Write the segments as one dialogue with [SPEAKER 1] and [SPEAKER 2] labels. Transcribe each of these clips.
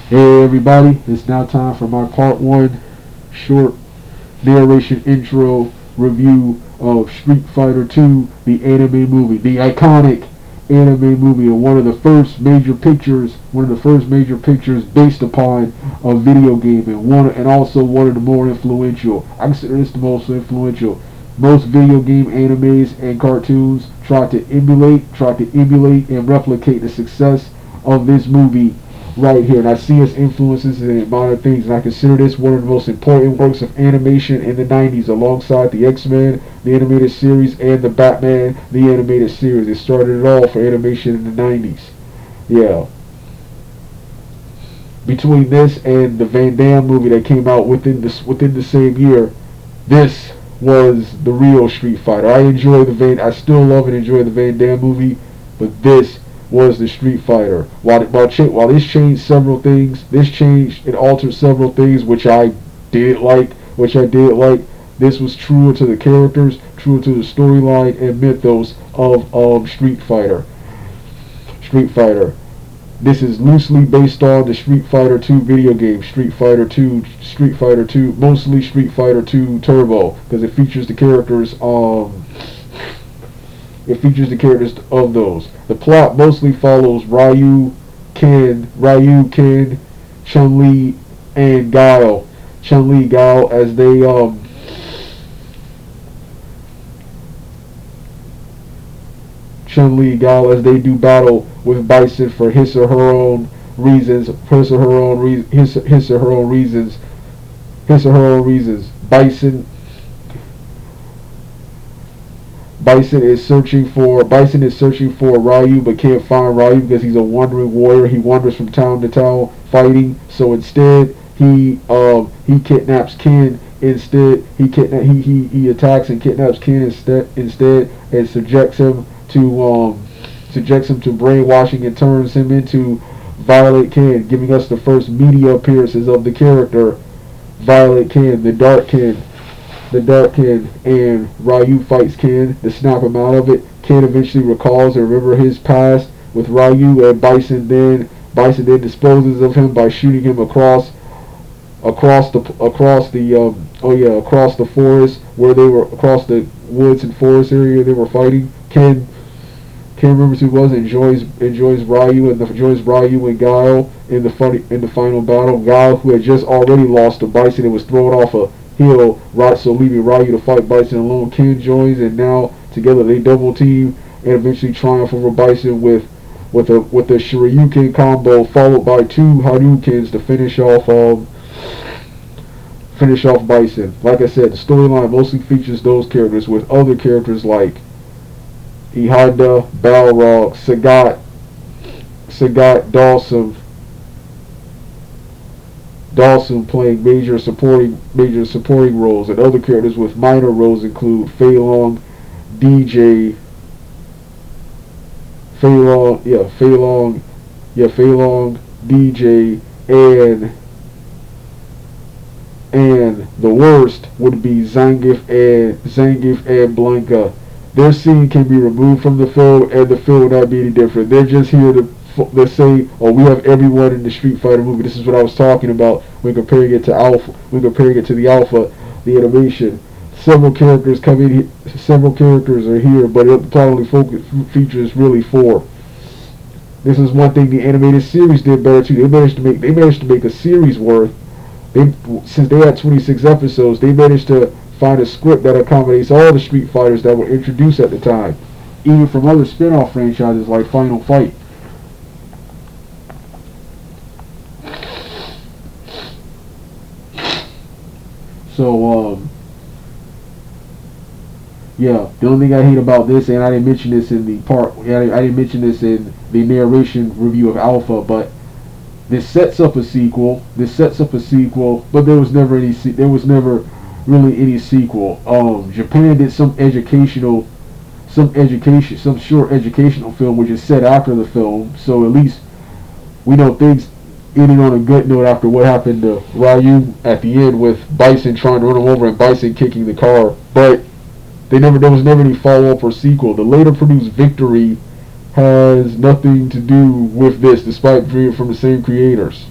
[SPEAKER 1] Hey everybody, it's now time for my part one short narration intro review of Street Fighter 2, the anime movie, the iconic anime movie, and one of the first major pictures based upon a video game, and also one of the more influential. I consider this the most influential. Most video game animes and cartoons try to emulate and replicate the success of this movie right here. And I see its influences in modern things, and I consider this one of the most important works of animation in the 90s, alongside the X-Men, the animated series, and the Batman, the animated series. It started it all for animation in the 90s. Yeah. Between this and the Van Damme movie that came out within the same year, this was the real Street Fighter. I still love and enjoy the Van Damme movie, but this was the Street Fighter. While this changed several things, it altered several things, which I did like. This was truer to the characters, truer to the storyline and mythos of Street Fighter. Street Fighter. This is loosely based on the Street Fighter 2 video game, Street Fighter 2, mostly Street Fighter 2 Turbo, because it features the characters of those. The plot mostly follows Ryu, Ken, Chun-Li, and Guile. Guile as they do battle with Bison for his or her own reasons. Bison is searching for Ryu, but can't find Ryu because he's a wandering warrior. He wanders from town to town fighting. So instead, he kidnaps Ken. He attacks and kidnaps Ken instead, and subjects him to brainwashing and turns him into Violet Ken, giving us the first media appearances of the character Violet Ken, the Dark Ken, and Ryu fights Ken to snap him out of it. Ken eventually recalls and remembers his past with Ryu, and Bison then disposes of him by shooting him across the forest across the woods and forest area they were fighting. Ken remembers who he was and enjoys Ryu and Guile in the final battle. Guile, who had just already lost to Bison and was thrown off a hill, so leaving Ryu to fight Bison alone. Ken joins, and now together they double team and eventually triumph over Bison with a Shoryuken combo, followed by two Hadoukens to finish off Bison. Like I said, the storyline mostly features those characters, with other characters like E Honda, Balrog, Sagat, Dawson playing major supporting roles, and other characters with minor roles include Fei Long, DJ, DJ, and the worst would be Zangief and Blanca. Their scene can be removed from the film, and the film would not be any different. They're just here to say, "Oh, we have everyone in the Street Fighter movie." This is what I was talking about when comparing it to Alpha. When comparing it to the Alpha, the animation. Several characters are here, but the plot only features really 4. This is one thing the animated series did better too. They managed to make a series worth. Since they had 26 episodes, they managed to find a script that accommodates all the Street Fighters that were introduced at the time, even from other spin-off franchises like Final Fight. So, yeah, the only thing I hate about this, and I didn't mention this in the narration review of Alpha, but this sets up a sequel, but there was never really any sequel. Japan did some short educational film, which is set after the film, so at least we know things ending on a good note after what happened to Ryu at the end, with Bison trying to run him over and Bison kicking the car. But there was never any follow-up or sequel. The later produced Victory has nothing to do with this, despite being from the same creators.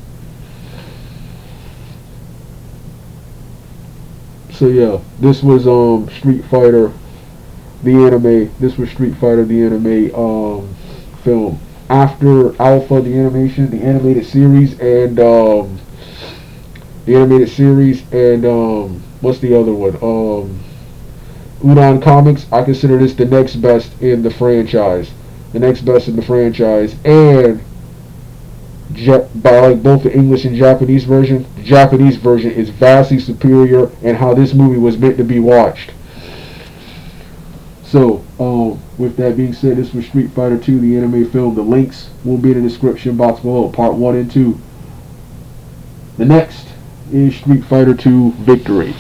[SPEAKER 1] So yeah, this was Street Fighter the anime. This was Street Fighter the anime film. After Alpha the animation, the animated series, and what's the other one? Udon Comics. I consider this the next best in the franchise. The next best in the franchise, and by like both the English and Japanese version, the Japanese version is vastly superior in how this movie was meant to be watched. So, with that being said, this was Street Fighter 2, the anime film. The links will be in the description box below, part 1 and 2. The next is Street Fighter 2 Victory.